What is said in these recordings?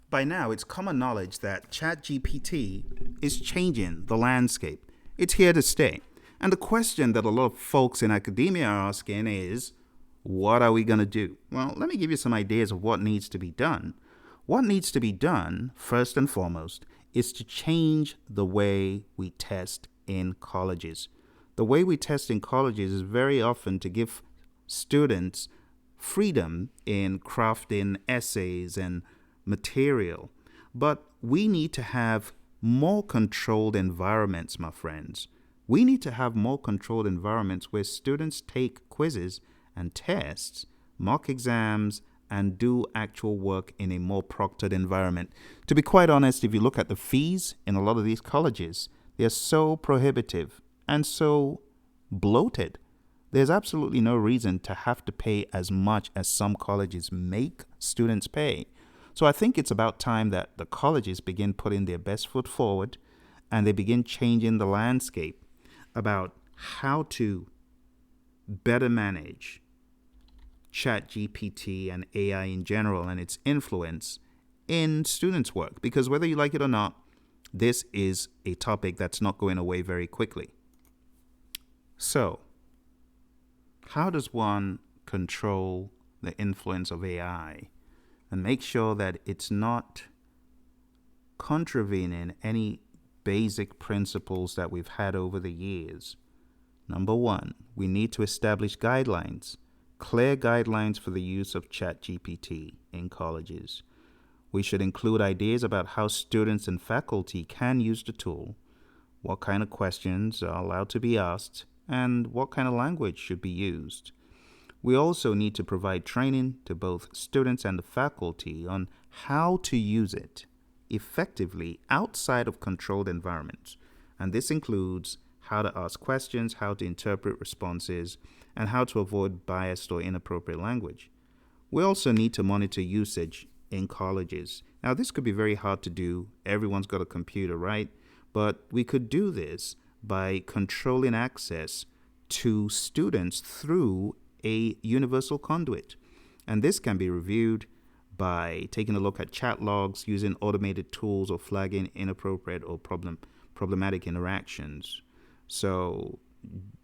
By now, it's common knowledge that ChatGPT is changing the landscape. It's here to stay. And the question that a lot of folks in academia are asking is, what are we going to do? Well, let me give you some ideas of what needs to be done. What needs to be done, first and foremost, is to change the way we test in colleges. The way we test in colleges is very often to give students freedom in crafting essays and material. But we need to have more controlled environments, my friends. We need to have more controlled environments where students take quizzes and tests, mock exams, and do actual work in a more proctored environment. To be quite honest, if you look at the fees in a lot of these colleges, they're so prohibitive and so bloated. There's absolutely no reason to have to pay as much as some colleges make students pay. So I think it's about time that the colleges begin putting their best foot forward and they begin changing the landscape about how to better manage ChatGPT and AI in general and its influence in students' work. Because whether you like it or not, this is a topic that's not going away very quickly. So, how does one control the influence of AI and make sure that it's not contravening any basic principles that we've had over the years? Number one, we need to establish guidelines, clear guidelines for the use of ChatGPT in colleges. We should include ideas about how students and faculty can use the tool, what kind of questions are allowed to be asked, and what kind of language should be used. We also need to provide training to both students and the faculty on how to use it effectively outside of controlled environments. And this includes how to ask questions, how to interpret responses, and how to avoid biased or inappropriate language. We also need to monitor usage in colleges. Now, this could be very hard to do. Everyone's got a computer, right? But we could do this by controlling access to students through a universal conduit. And this can be reviewed by taking a look at chat logs, using automated tools, or flagging inappropriate or problematic interactions. So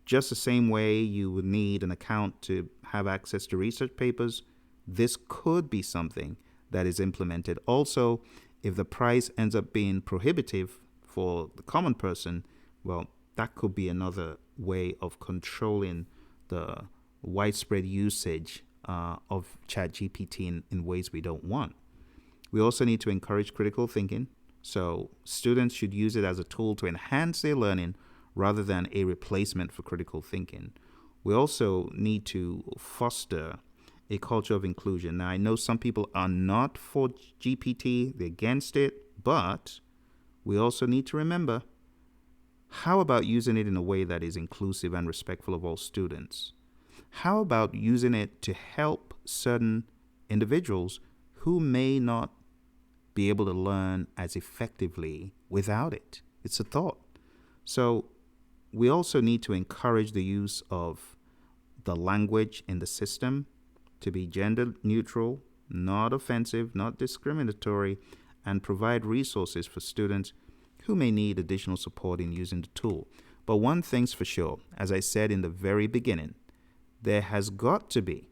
just the same way you would need an account to have access to research papers, this could be something that is implemented. Also, if the price ends up being prohibitive for the common person, well, that could be another way of controlling the widespread usage of ChatGPT in ways we don't want. We also need to encourage critical thinking. So students should use it as a tool to enhance their learning rather than a replacement for critical thinking. We also need to foster a culture of inclusion. Now, I know some people are not for GPT, they're against it, but we also need to remember, how about using it in a way that is inclusive and respectful of all students? How about using it to help certain individuals who may not be able to learn as effectively without it? It's a thought. So we also need to encourage the use of the language in the system to be gender neutral, not offensive, not discriminatory, and provide resources for students who may need additional support in using the tool. But one thing's for sure, as I said in the very beginning, there has got to be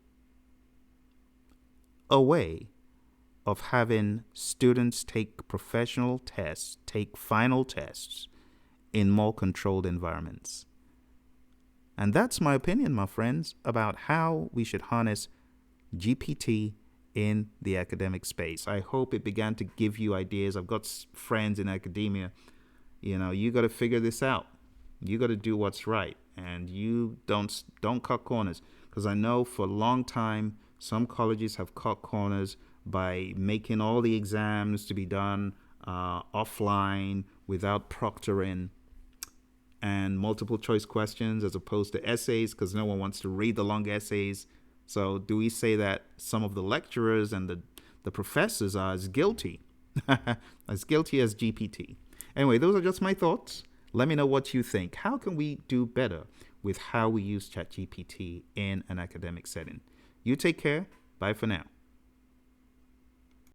a way of having students take professional tests, take final tests in more controlled environments. And that's my opinion, my friends, about how we should harness GPT in the academic space. I hope it began to give you ideas. I've got friends in academia. You got to figure this out. You got to do what's right, and you don't cut corners. Because I know for a long time, some colleges have cut corners by making all the exams to be done offline without proctoring, and multiple choice questions as opposed to essays, because no one wants to read the long essays. So do we say that some of the lecturers and the professors are as guilty as GPT? Anyway, those are just my thoughts. Let me know what you think. How can we do better with how we use ChatGPT in an academic setting? You take care. Bye for now.